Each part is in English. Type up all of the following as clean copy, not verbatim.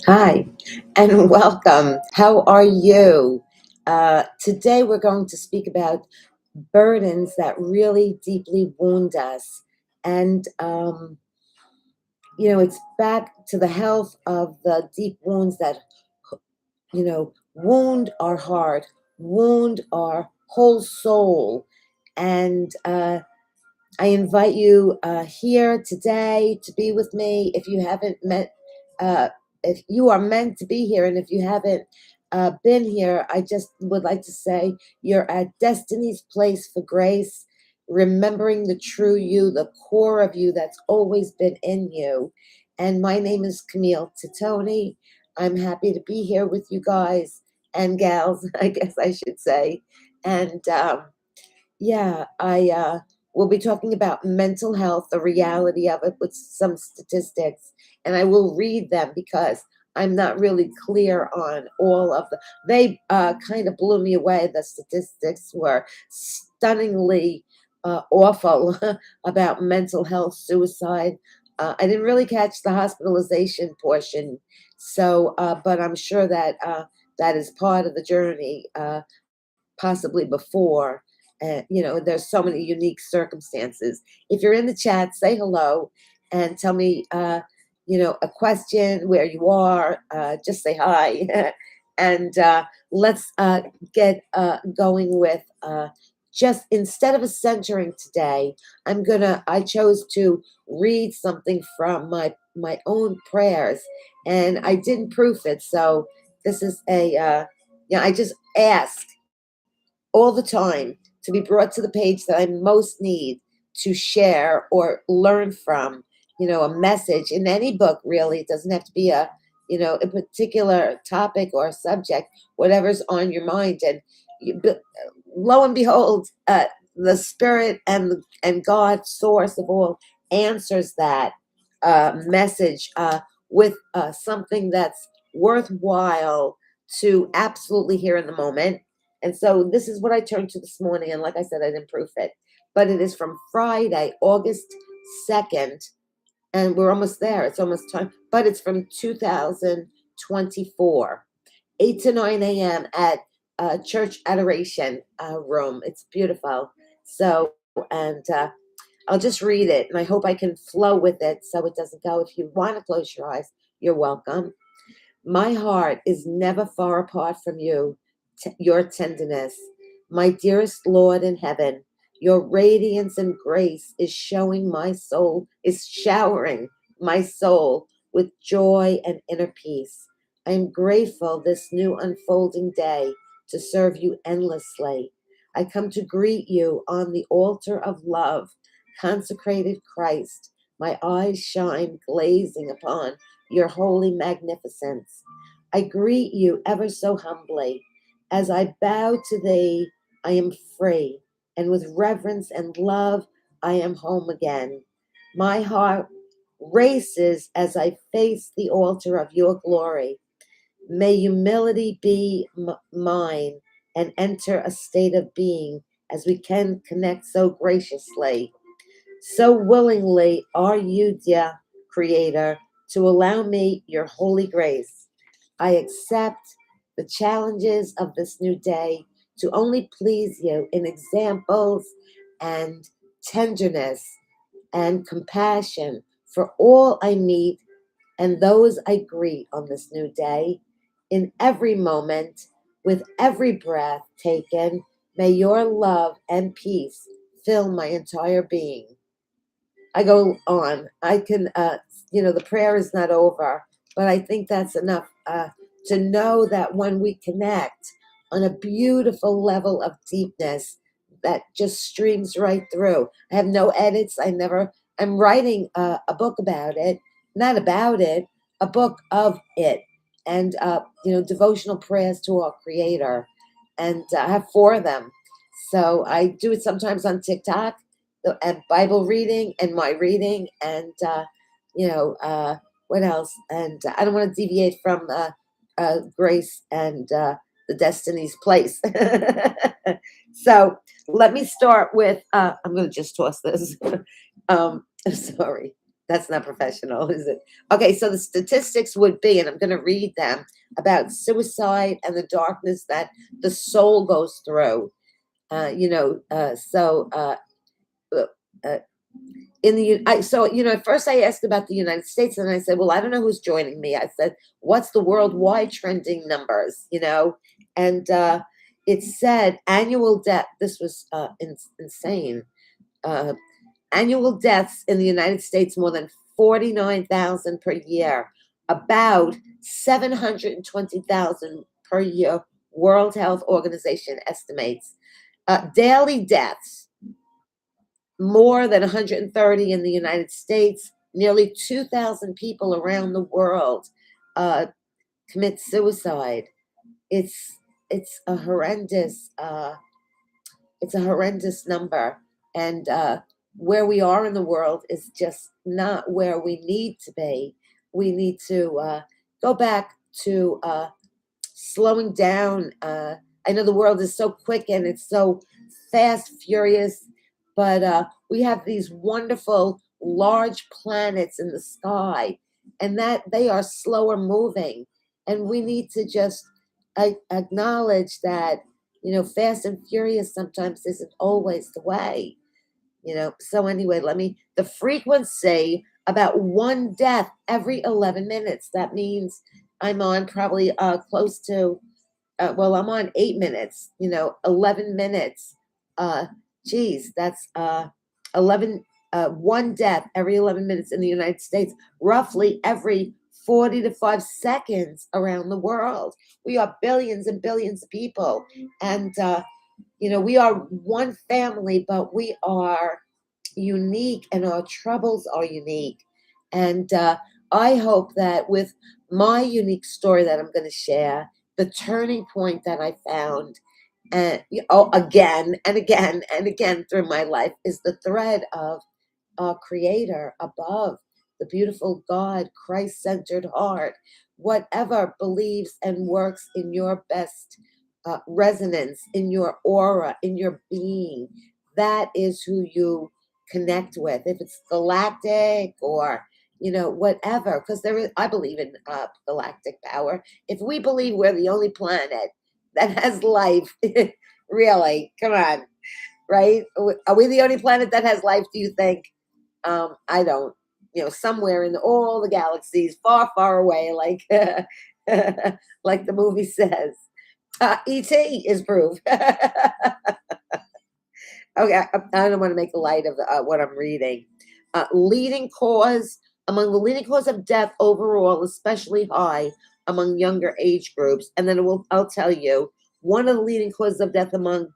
Hi, and welcome. How are you? Today we're going to speak about burdens that really deeply wound us. And, it's back to the health of the deep wounds that, wound our heart, wound our whole soul. And I invite you here today to be with me. If you haven't met, if you are meant to be here, and if you haven't been here, I just would like to say you're at Destiny's Place for Grace, remembering the true you, the core of you that's always been in you. And my name is Camille Titoni. I'm happy to be here with you guys and gals, I guess I should say. And yeah, I will be talking about mental health, the reality of it, with some statistics, and I will read them because I'm not really clear on all of the. They kind of blew me away. The statistics were stunningly awful about mental health, suicide. I didn't really catch the hospitalization portion, so but I'm sure that that is part of the journey. Possibly before. There's so many unique circumstances. If you're in the chat, say hello and tell me, a question, where you are. Just say hi. And let's get going with just instead of a centering today, I chose to read something from my own prayers, and I didn't proof it. So this is I just ask all the time to be brought to the page that I most need to share or learn from, a message in any book, really. It doesn't have to be a particular topic or subject, whatever's on your mind. And lo and behold, the spirit and God, source of all, answers that message with something that's worthwhile to absolutely hear in the moment. And so this is what I turned to this morning. And like I said, I didn't proof it, but it is from Friday, August 2nd. And we're almost there. It's almost time, but it's from 2024, 8 to 9 a.m. at Church Adoration Room. It's beautiful. So, and I'll just read it, and I hope I can flow with it so it doesn't go. If you want to close your eyes, you're welcome. My heart is never far apart from you, your tenderness. My dearest Lord in heaven, your radiance and grace is showering my soul with joy and inner peace. I am grateful this new unfolding day to serve you endlessly. I come to greet you on the altar of love, consecrated Christ. My eyes shine glazing upon your holy magnificence. I greet you ever so humbly. As I bow to thee, I am free, and with reverence and love, I am home again. My heart races as I face the altar of your glory. May humility be mine and enter a state of being as we can connect so graciously. So willingly are you, dear Creator, to allow me your holy grace. I accept the challenges of this new day to only please you in examples and tenderness and compassion for all I meet and those I greet on this new day. In every moment, with every breath taken, may your love and peace fill my entire being. I go on. I can, the prayer is not over, but I think that's enough to know that when we connect on a beautiful level of deepness that just streams right through. I have no edits. I'm writing a book about it, not about it, a book of it, and, devotional prayers to our Creator. And I have 4 of them. So I do it sometimes on TikTok and Bible reading and my reading and what else? And I don't want to deviate from Grace and the Destiny's Place. So let me start with. I'm going to just toss this. Sorry, That's not professional, is it? Okay, so the statistics would be, and I'm going to read them, about suicide and the darkness that the soul goes through. Uh, uh, at first I asked about the United States, and I said, well, I don't know who's joining me. I said, what's the worldwide trending numbers? And it said annual death. This was insane. Uh, Annual deaths in the United States more than 49,000 per year, about 720,000 per year. World Health Organization estimates daily deaths more than 130 in the United States. Nearly 2,000 people around the world uh, commit suicide. It's it's a horrendous it's a horrendous number, and where we are in the world is just not where we need to be. We need to go back to slowing down. I know the world is so quick and it's so fast, furious, but we have these wonderful large planets in the sky, and that they are slower moving, and we need to just acknowledge that fast and furious sometimes isn't always the way. So anyway, the frequency, about one death every 11 minutes. That means I'm on probably close to well, I'm on 8 minutes, 11 minutes. uh Geez, that's 11 one death every 11 minutes in the United States, roughly every 40 to 5 seconds around the world. We are billions and billions of people, and we are one family, but we are unique, and our troubles are unique. And I hope that with my unique story that I'm going to share, the turning point that I found, and again and again and again through my life, is the thread of our Creator above, the beautiful God, Christ centered heart, whatever believes and works in your best resonance, in your aura, in your being. That is who you connect with. If it's galactic or whatever, because I believe in galactic power. If we believe we're the only planet that has life, really, come on, right? Are we the only planet that has life, do you think? I don't. Somewhere in all the galaxies, far, far away, like like the movie says. E.T. is proof. Okay, I don't want to make light of what I'm reading. Leading cause Among the leading cause of death overall, especially high among younger age groups, and then I'll tell you one of the leading causes of death among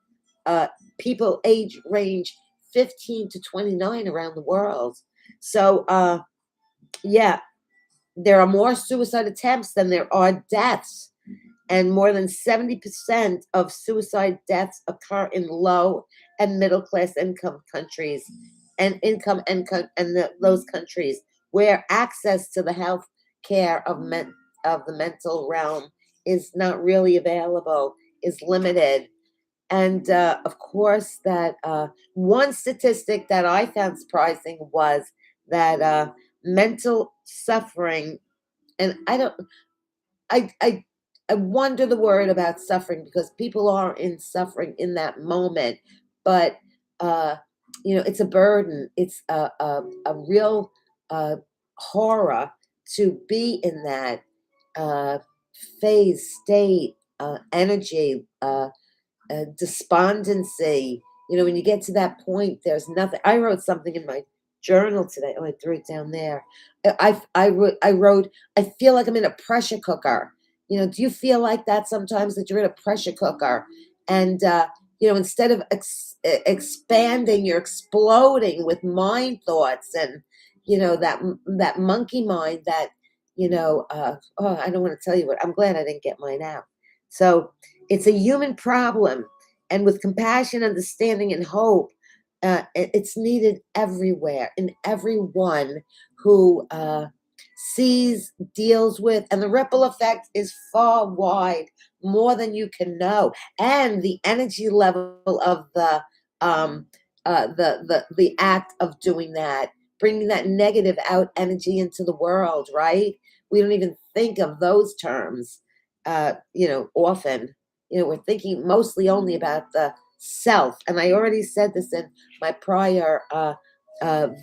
uh, people age range 15 to 29 around the world. So yeah, there are more suicide attempts than there are deaths, and more than 70% of suicide deaths occur in low and middle class income countries, and those countries where access to the health care of the mental realm is not really available, is limited. And of course, that one statistic that I found surprising was that mental suffering, and I wonder the word about suffering, because people are in suffering in that moment, but uh, it's a burden. It's a real horror to be in that uh, phase, state, energy. Despondency. When you get to that point, there's nothing. I wrote something in my journal today. Oh, I threw it down there. I wrote, I feel like I'm in a pressure cooker. Do you feel like that sometimes, that you're in a pressure cooker, and instead of expanding, you're exploding with mind thoughts, and that monkey mind that oh, I don't want to tell you what. I'm glad I didn't get mine out. So it's a human problem, and with compassion, understanding, and hope, it's needed everywhere, in everyone who sees, deals with, and the ripple effect is far wide, more than you can know, and the energy level of the act of doing that bringing that negative out energy into the world, right? We don't even think of those terms, often. We're thinking mostly only about the self. And I already said this in my prior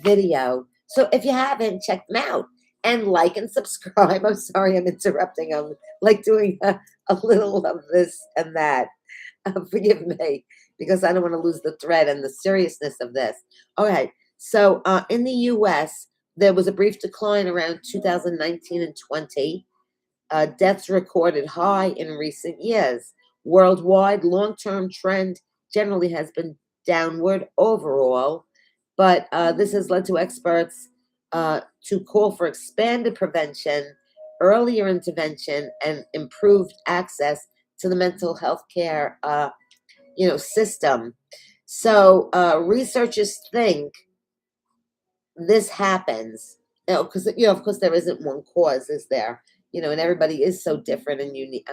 video. So if you haven't, check them out and like and subscribe. I'm sorry I'm interrupting. I'm like doing a little of this and that. Forgive me because I don't want to lose the thread and the seriousness of this. Okay, so in the US, there was a brief decline around 2019 and 20. Deaths recorded high in recent years. Worldwide, long term trend generally has been downward overall, but this has led to experts to call for expanded prevention, earlier intervention, and improved access to the mental health care system. So researchers think this happens, because of course there isn't one cause, is there? And everybody is so different and unique.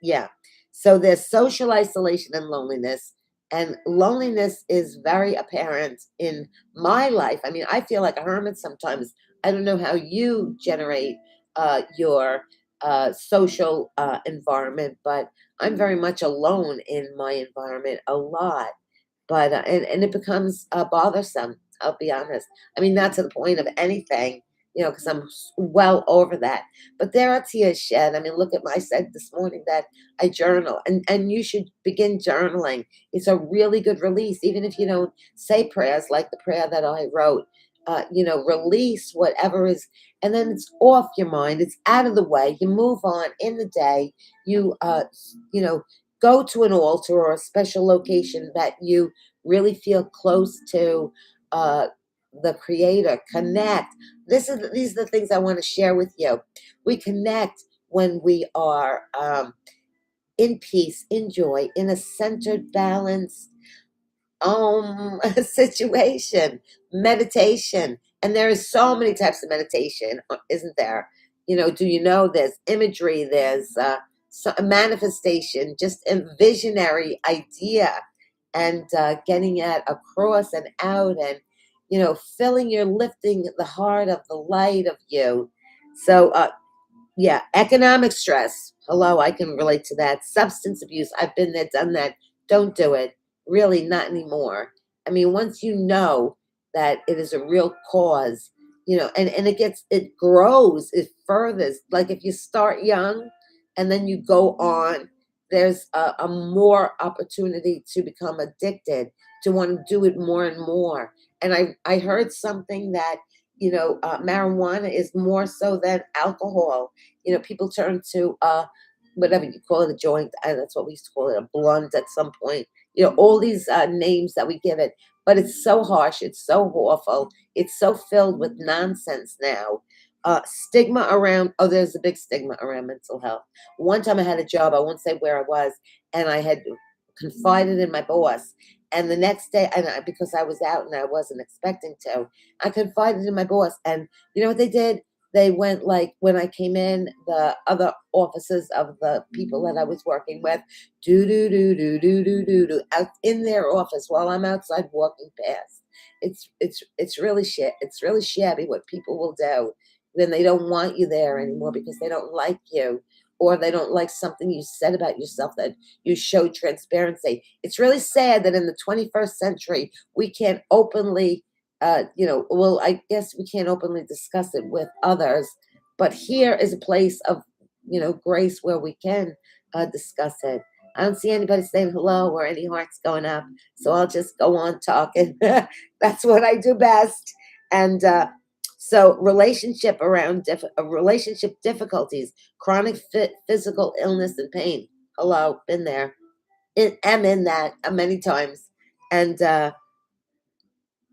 Yeah. So there's social isolation and loneliness, and loneliness is very apparent in my life. I mean, I feel like a hermit sometimes. I don't know how you generate your social environment, but I'm very much alone in my environment a lot. But and it becomes bothersome. I'll be honest. I mean, not to the point of anything, because I'm well over that. But there are tears shed. I mean, look at my, I said this morning that I journal, and you should begin journaling. It's a really good release, even if you don't say prayers like the prayer that I wrote. Release whatever is, and then it's off your mind. It's out of the way. You move on in the day. You, go to an altar or a special location that you really feel close to uh, the creator. Connect. These are the things I want to share with you. We connect when we are in peace, in joy, in a centered, balanced situation, meditation. And there is so many types of meditation, isn't there? Do you know there's imagery, there's a manifestation, just a visionary idea, and getting it across and out, and filling your lifting the heart of the light of you. So yeah, economic stress. Hello, I can relate to that. Substance abuse. I've been there, done that. Don't do it. Really, not anymore. I mean, once you know that it is a real cause, and it grows, it furthers. Like if you start young and then you go on, there's a more opportunity to become addicted, to want to do it more and more. And I heard something that, marijuana is more so than alcohol. People turn to whatever you call it, a joint. That's what we used to call it, a blunt at some point. All these names that we give it, but it's so harsh. It's so awful. It's so filled with nonsense now. Stigma around. Oh, there's a big stigma around mental health. One time I had a job. I won't say where I was, and I had confided in my boss. And the next day, because I was out and I wasn't expecting to, I confided in my boss. And you know what they did? They went, like, when I came in, the other offices of the people that I was working with, do do do do do do do do, out in their office while I'm outside walking past. It's really shit. It's really shabby what people will do when they don't want you there anymore because they don't like you, or they don't like something you said about yourself that you showed transparency. It's really sad that in the 21st century we can't openly well, I guess we can't openly discuss it with others, but here is a place of, grace where we can discuss it. I don't see anybody saying hello or any hearts going up, so I'll just go on talking. That's what I do best. And so, relationship difficulties, chronic physical illness and pain. Hello, been there. Am in that many times, and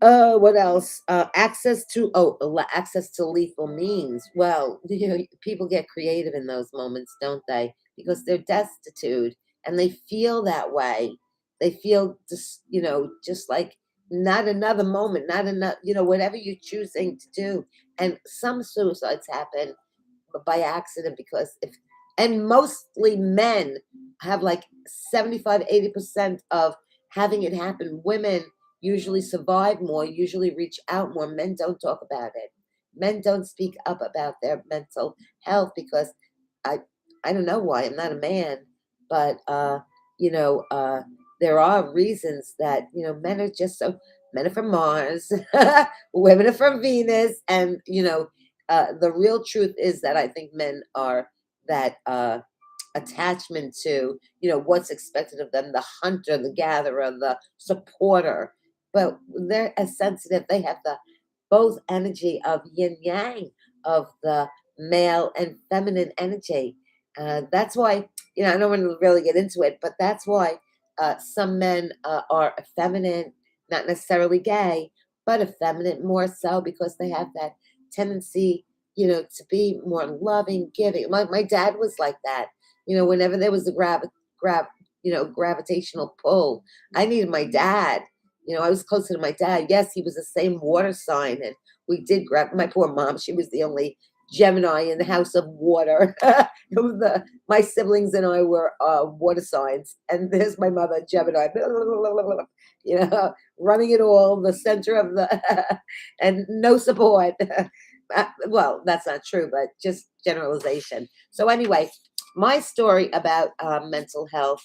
what else? Access to lethal means. Well, people get creative in those moments, don't they? Because they're destitute and they feel that way. They feel just like not another moment, not enough, whatever you're choosing to do. And some suicides happen by accident because and mostly men have like 75, 80% of having it happen. Women, usually survive more, usually reach out more. Men don't talk about it. Men don't speak up about their mental health because I I don't know why. I'm not a man, but you know, there are reasons that, men are just so men are from Mars, women are from Venus, and the real truth is that I think men are that attachment to, what's expected of them, the hunter, the gatherer, the supporter. But they're as sensitive. They have the both energy of yin yang, of the male and feminine energy. That's why, I don't want to really get into it, but that's why some men are effeminate, not necessarily gay, but effeminate more so because they have that tendency, to be more loving, giving. My dad was like that. Whenever there was a grab, gravitational pull, I needed my dad. I was closer to my dad. Yes, he was the same water sign, and we did grab my poor mom. She was the only Gemini in the house of water. It was my siblings and I were water signs, and there's my mother, Gemini, running it all, the center of the, and no support. Well, that's not true, but just generalization. So anyway, my story about mental health.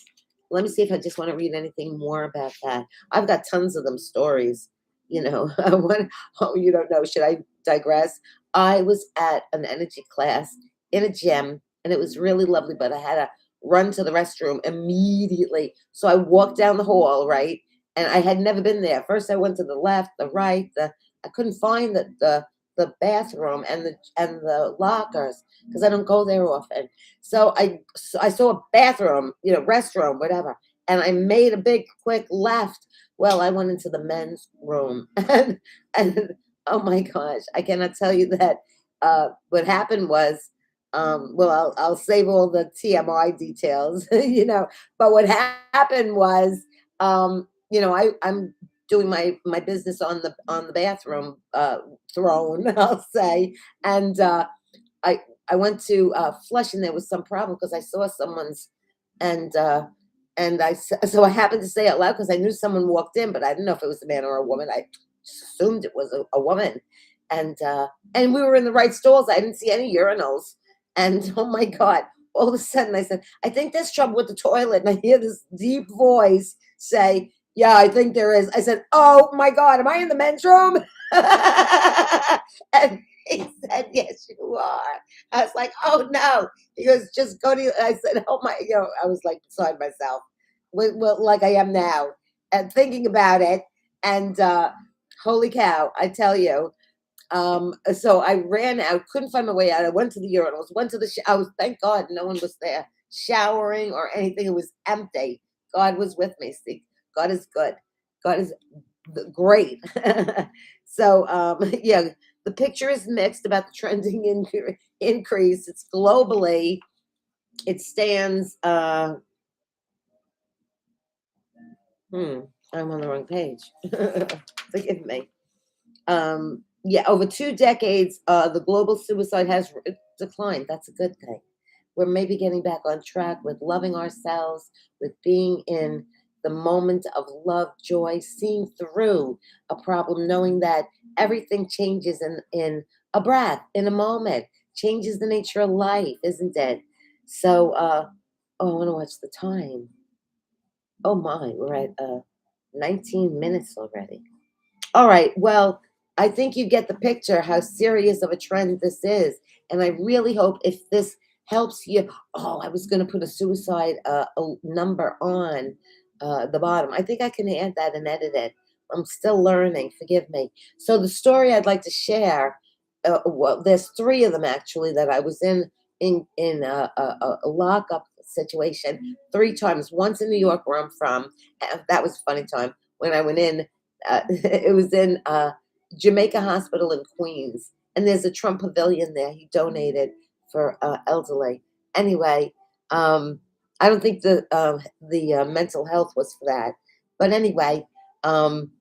Let me see if I just want to read anything more about that. I've got tons of them stories. What, oh, you don't know. Should I digress? I was at an energy class in a gym, and it was really lovely, but I had to run to the restroom immediately. So I walked down the hall, right? And I had never been there. First, I went to the left, the right. I couldn't find the bathroom and the lockers because I don't go there often. So I saw a bathroom, restroom, whatever, and I made a big quick left. Well, I went into the men's room, and oh my gosh, I cannot tell you that. What happened was, well, I'll save all the TMI details, But what happened was, I'm doing my business on the bathroom throne, I'll say, and I I went to flush, and there was some problem because I saw someone's, and so I happened to say out loud because I knew someone walked in, but I didn't know if it was a man or a woman. I just assumed it was a woman, and we were in the right stalls. I didn't see any urinals, and oh my god! All of a sudden, I said, "I think there's trouble with the toilet," and I hear this deep voice say, "Yeah, I think there is." I said, "Oh my god, am I in the men's room?" And he said, "Yes, you are." I was like, "Oh no." He goes, "Just go to," I said, "Oh my," I was like beside myself, well, like I am now, and thinking about it. And holy cow, I tell you. So I ran out, couldn't find my way out. I went to the urinals, went to the, I was, thank God no one was there showering or anything. It was empty. God was with me. See, God is good. God is great. So, yeah, the picture is mixed about the trending increase. It's globally, it stands, hmm, I'm on the wrong page. Forgive me. Yeah, over 2 decades, the global suicide has declined. That's a good thing. We're maybe getting back on track with loving ourselves, with being in the moment of love, joy, seeing through a problem, knowing that everything changes in a breath, in a moment, changes the nature of life, isn't it? So, oh, I want to watch the time. Oh my, we're at 19 minutes already. All right. Well, I think you get the picture how serious of a trend this is. And I really hope if this helps you. Oh, I was going to put a suicide number on the bottom. I think I can add that and edit it. I'm still learning. Forgive me. So, the story I'd like to share, well, there's three of them actually that I was in a lockup situation three times. Once in New York, where I'm from. That was a funny time when I went in. It was in Jamaica Hospital in Queens, and there's a Trump pavilion there. He donated for elderly. Anyway, I don't think the mental health was for that, but anyway, um,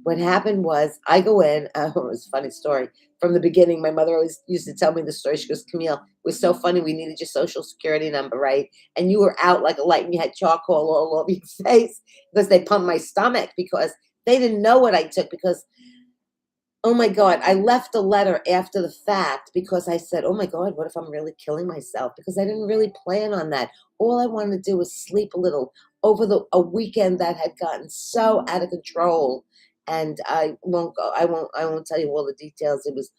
what happened was I go in. It was a funny story from the beginning. My mother always used to tell me the story. She goes, "Camille, it was so funny. We needed your social security number, right? And you were out like a light, and you had charcoal all over your face because they pumped my stomach because." They didn't know what I took because, oh my God, I left a letter after the fact because I said, oh my God, what if I'm really killing myself? Because I didn't really plan on that. All I wanted to do was sleep a little over a weekend that had gotten so out of control. And I won't tell you all the details. It was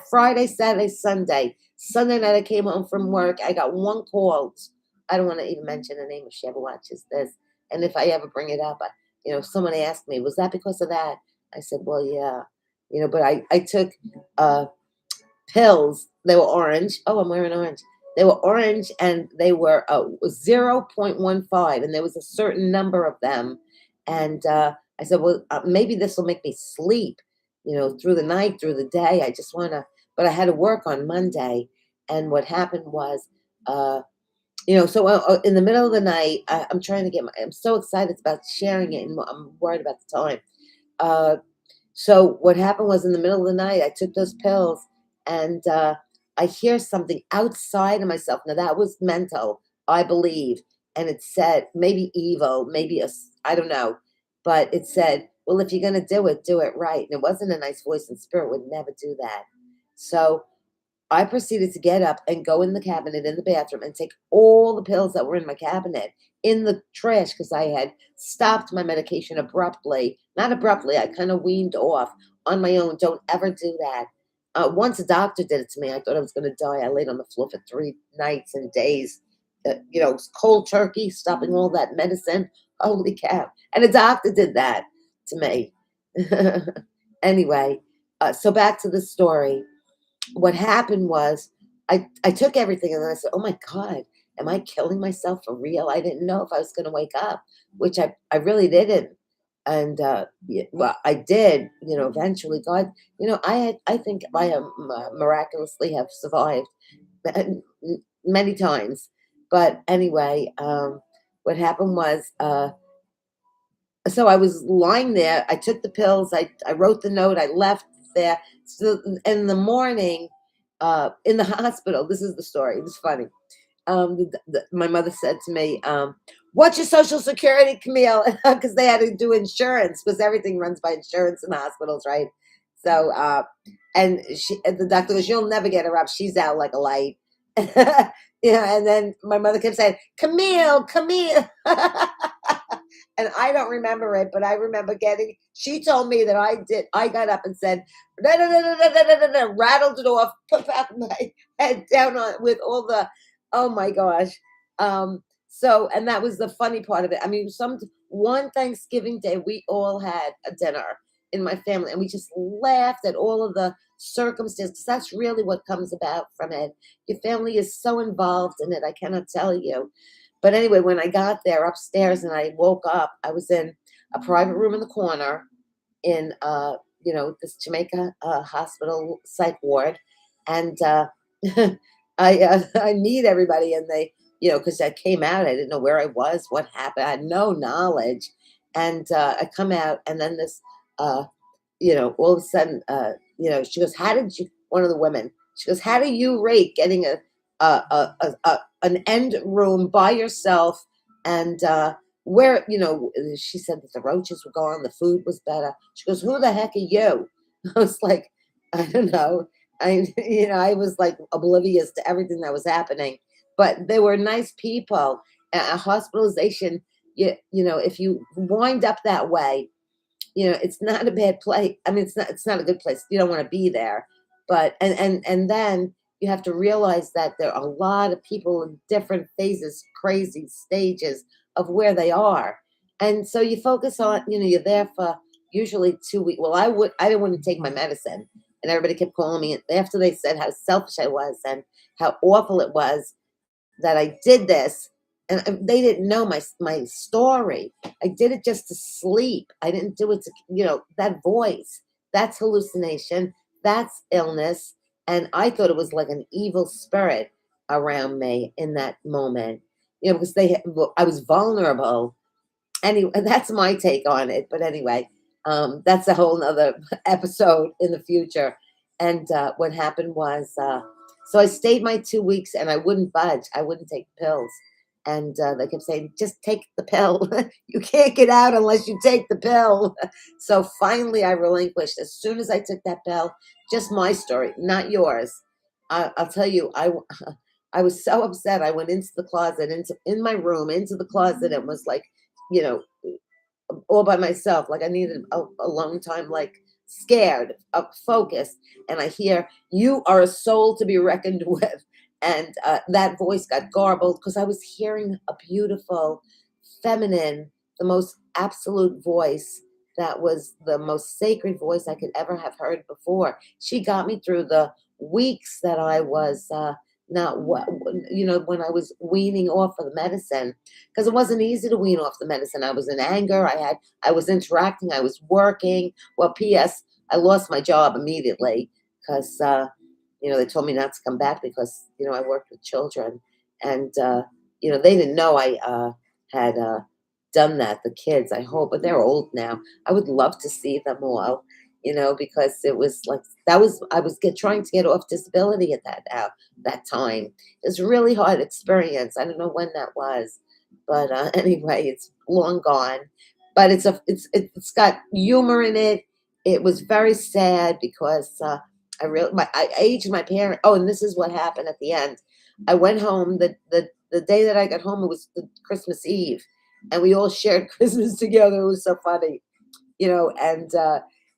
Friday, Saturday, Sunday. Sunday night I came home from work. I got one call. I don't want to even mention the name if she ever watches this. And if I ever bring it up, someone asked me, was that because of that? I said, well, yeah. But I took pills. They were orange. Oh, I'm wearing orange. They were orange and they were 0.15, and there was a certain number of them. And I said, well, maybe this will make me sleep, through the night, through the day. I just want to, but I had to work on Monday. And what happened was, so in the middle of the night, I'm trying to I'm so excited about sharing it, and I'm worried about the time. Uh, so what happened was in the middle of the night, I took those pills and I hear something outside of myself. Now that was mental, I believe. And it said, maybe evil, maybe I don't know. But it said, well, if you're going to do it right. And it wasn't a nice voice, and spirit would never do that. So I proceeded to get up and go in the cabinet in the bathroom and take all the pills that were in my cabinet in the trash because I had stopped my medication abruptly. Not abruptly, I kind of weaned off on my own. Don't ever do that. Once a doctor did it to me, I thought I was going to die. I laid on the floor for 3 nights and days. Cold turkey, stopping all that medicine. Holy cow. And a doctor did that to me. Anyway, so back to the story. What happened was I took everything and then I said, "Oh my God, am I killing myself for real?" I didn't know if I was going to wake up, which I really didn't. And well, I did. Eventually, God. I think I am miraculously have survived many times. But anyway, what happened was. So I was lying there. I took the pills. I wrote the note. I left there. So in the morning, in the hospital, this is the story. It was funny. My mother said to me, "What's your social security, Camille?" Because they had to do insurance because everything runs by insurance in the hospitals, right? So, and the doctor goes, "You'll never get her up. She's out like a light." And then my mother kept saying, "Camille, Camille." And I don't remember it, but I remember she told me that I got up and said, no, no, no, no, no, no, no, no, no, rattled it off, put back my head down on with all the, oh my gosh. And that was the funny part of it. I mean, one Thanksgiving day, we all had a dinner in my family and we just laughed at all of the circumstances. That's really what comes about from it. Your family is so involved in it. I cannot tell you. But anyway, when I got there upstairs and I woke up, I was in a private room in the corner in this Jamaica hospital psych ward, and I meet everybody, and they because I came out, I didn't know where I was, what happened, I had no knowledge, and I come out, and then this uh, all of a sudden, she goes, "How did you?" One of the women, she goes, "How do you rate getting an end room by yourself?" And where she said that the roaches were gone, the food was better. She goes, "Who the heck are you?" I was like, I don't know. I was like oblivious to everything that was happening, but they were nice people. A hospitalization, if you wind up that way, it's not a bad place. I mean, it's not a good place. You don't want to be there. But and then you have to realize that there are a lot of people in different phases, crazy stages of where they are. And so you focus on, you're there for usually 2 weeks. Well, I didn't want to take my medicine. And everybody kept calling me after they said how selfish I was and how awful it was that I did this, and they didn't know my story. I did it just to sleep. I didn't do it to that voice. That's hallucination. That's illness. And I thought it was like an evil spirit around me in that moment. Because I was vulnerable. Anyway, that's my take on it. But anyway, that's a whole nother episode in the future. And what happened was, so I stayed my 2 weeks and I wouldn't budge. I wouldn't take pills. And they kept saying, "Just take the pill. You can't get out unless you take the pill." So finally, I relinquished. As soon as I took that pill, just my story, not yours. I'll tell you, I was so upset. I went into the closet, into in my room, into the closet, and was like, you know, all by myself. Like I needed a long time, like scared, focused. And I hear, "You are a soul to be reckoned with." And that voice got garbled because I was hearing a beautiful, feminine, the most absolute voice that was the most sacred voice I could ever have heard before. She got me through the weeks that I was not what when I was weaning off of the medicine, because it wasn't easy to wean off the medicine. I was in anger. I was interacting. I was working. Well, P.S. I lost my job immediately because they told me not to come back because I worked with children, and they didn't know I had done that. The kids, I hope, but they're old now. I would love to see them all, because it was like that was I was trying to get off disability at that time. It was a really hard experience. I don't know when that was, but anyway, it's long gone. But it's got humor in it. It was very sad because I aged my parent. Oh, and this is what happened at the end. I went home the day that I got home. It was the Christmas Eve, and we all shared Christmas together. It was so funny, and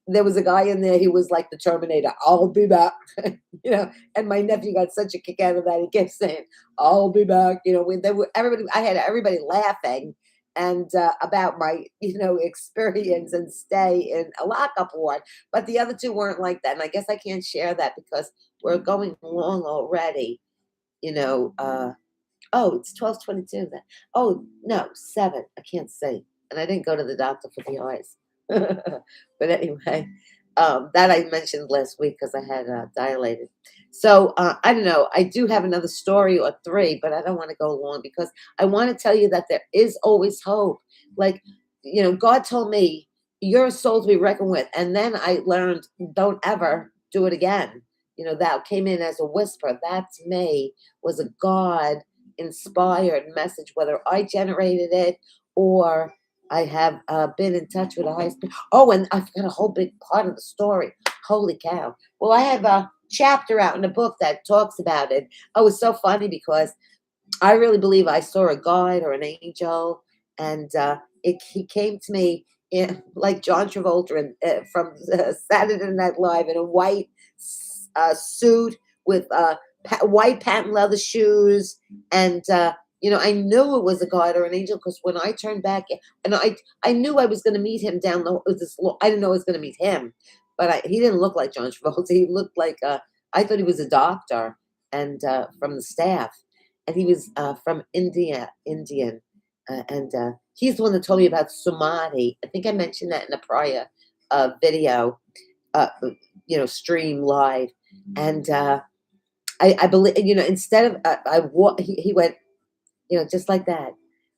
there was a guy in there. He was like the Terminator. "I'll be back," And my nephew got such a kick out of that. He kept saying, "I'll be back." When they were everybody, I had everybody laughing and about my experience and stay in a lockup ward. But the other two weren't like that, and I guess I can't share that because we're going long already. You know, Oh, it's 12:22 then. Oh, no, 7. I can't see, and I didn't go to the doctor for the eyes. But anyway, that I mentioned last week because I had, dilated. So, I don't know, I do have another story or 3, but I don't wanna go long because I wanna tell you that there is always hope. Like, God told me, "You're a soul to be reckoned with," and then I learned, "Don't ever do it again." That came in as a whisper. That to me was a God inspired message, whether I generated it or I have been in touch with a high spirit. Oh, and I forgot a whole big part of the story. Holy cow. Well, I have a chapter out in a book that talks about it. Oh, it's so funny because I really believe I saw a guide or an angel, and he came to me like John Travolta from Saturday Night Live in a white suit with white patent leather shoes, and I knew it was a guide or an angel because when I turned back, and I knew I was going to meet him down I didn't know I was going to meet him, but he didn't look like John Travolta. He looked like I thought he was a doctor and from the staff, and he was from Indian, and he's the one that told me about Samadhi. I think I mentioned that in a prior video, stream live, and I believe instead of he went just like that.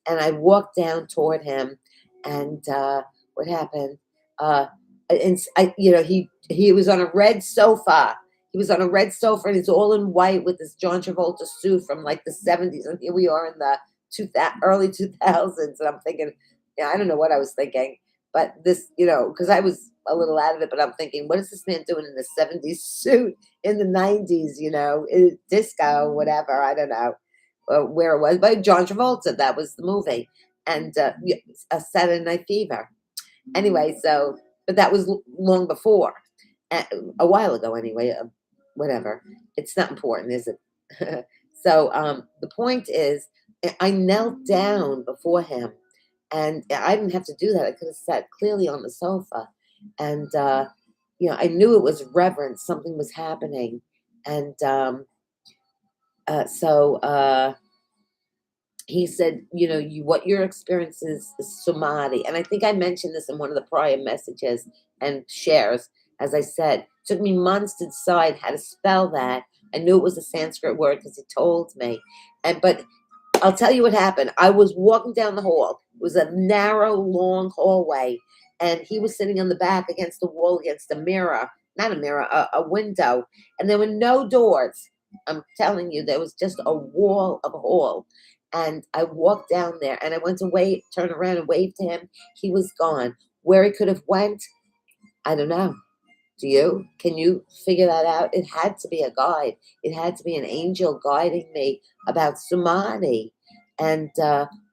And I walked down toward him, and what happened? Uh, and he was on a red sofa. He was on a red sofa, and he's all in white with this John Travolta suit from like the '70s, and here we are in the early 2000s, and I'm thinking, yeah, I don't know what I was thinking, but this, because I was a little out of it, but I'm thinking, what is this man doing in the '70s suit in the '90s? Disco, whatever, I don't know where it was, by John Travolta. That was the movie, and a Saturday Night Fever. Anyway, so but that was long before, a while ago. Anyway, whatever. It's not important, is it? So the point is, I knelt down before him, and I didn't have to do that. I could have sat clearly on the sofa, and I knew it was reverence. Something was happening, and so. He said, what your experience is samadhi. And I think I mentioned this in one of the prior messages and shares. As I said, took me months to decide how to spell that. I knew it was a Sanskrit word because he told me. But I'll tell you what happened. I was walking down the hall. It was a narrow, long hallway. And he was sitting on the back against the wall, against a mirror. Not a mirror, a window. And there were no doors. I'm telling you, there was just a wall of a hall. And I walked down there and I went to wave, turn around and wave to him. He was gone. Where he could have went, I don't know. Do you? Can you figure that out? It had to be a guide. It had to be an angel guiding me about Sumani and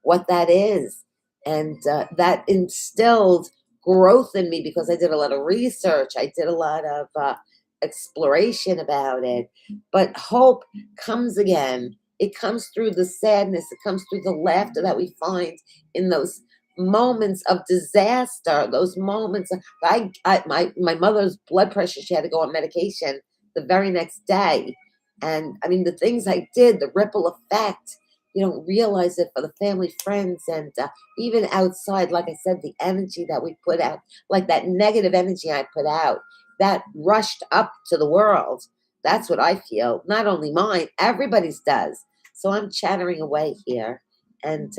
what that is. And that instilled growth in me because I did a lot of research. I did a lot of exploration about it. But hope comes again. It comes through the sadness. It comes through the laughter that we find in those moments of disaster, those moments. My mother's blood pressure, she had to go on medication the very next day. And I mean, the things I did, the ripple effect, you don't realize it for the family, friends, and even outside, like I said, the energy that we put out, like that negative energy I put out, that rushed up to the world. That's what I feel. Not only mine, everybody's does. So I'm chattering away here. And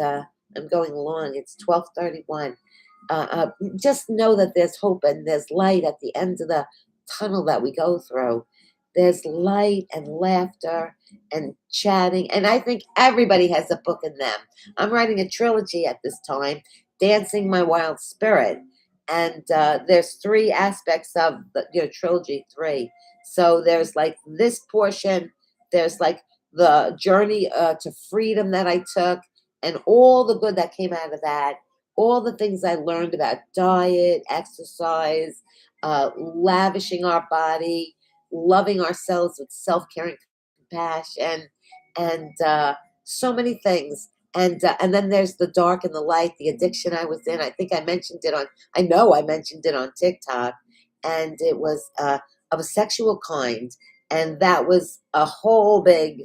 I'm going along. It's 12:31. Just know that there's hope and there's light at the end of the tunnel that we go through. There's light and laughter and chatting. And I think everybody has a book in them. I'm writing a trilogy at this time, Dancing My Wild Spirit. And there's three aspects of the trilogy, three. So there's like this portion, there's like the journey to freedom that I took and all the good that came out of that, all the things I learned about diet, exercise, lavishing our body, loving ourselves with self care and compassion, and so many things. And then there's the dark and the light, the addiction I was in. I think I mentioned it on. I know I mentioned it on TikTok, and it was of a sexual kind, and that was a whole big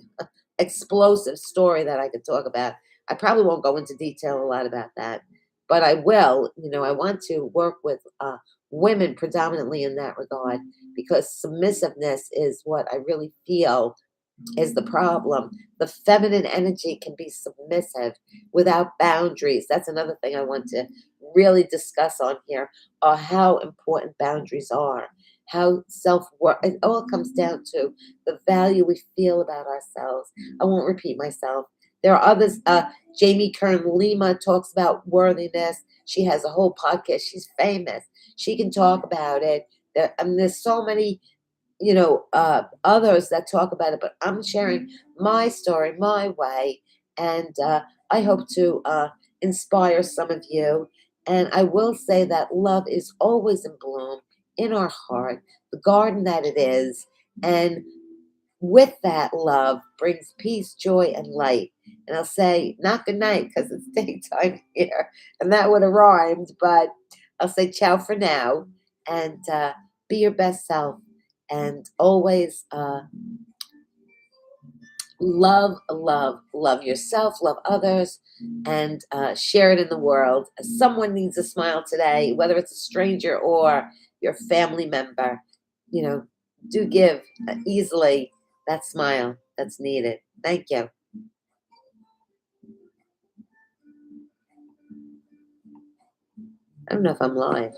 explosive story that I could talk about. I probably won't go into detail a lot about that, but I will. I want to work with women predominantly in that regard because submissiveness is what I really feel is the problem. The feminine energy can be submissive without boundaries. That's another thing I want to really discuss on here, how important boundaries are, how self-worth, it all comes down to the value we feel about ourselves. I won't repeat myself. There are others. Jamie Kern Lima talks about worthiness. She has a whole podcast. She's famous. She can talk about it. There's so many others that talk about it, but I'm sharing my story, my way, and I hope to inspire some of you. And I will say that love is always in bloom in our heart, the garden that it is, and with that love brings peace, joy, and light. And I'll say not good night because it's daytime here, and that would have rhymed, but I'll say ciao for now, and be your best self and always love yourself, love others, and share it in the world. Someone needs a smile today, whether it's a stranger or your family member. You know, do give easily that smile that's needed. Thank you. I don't know if I'm live.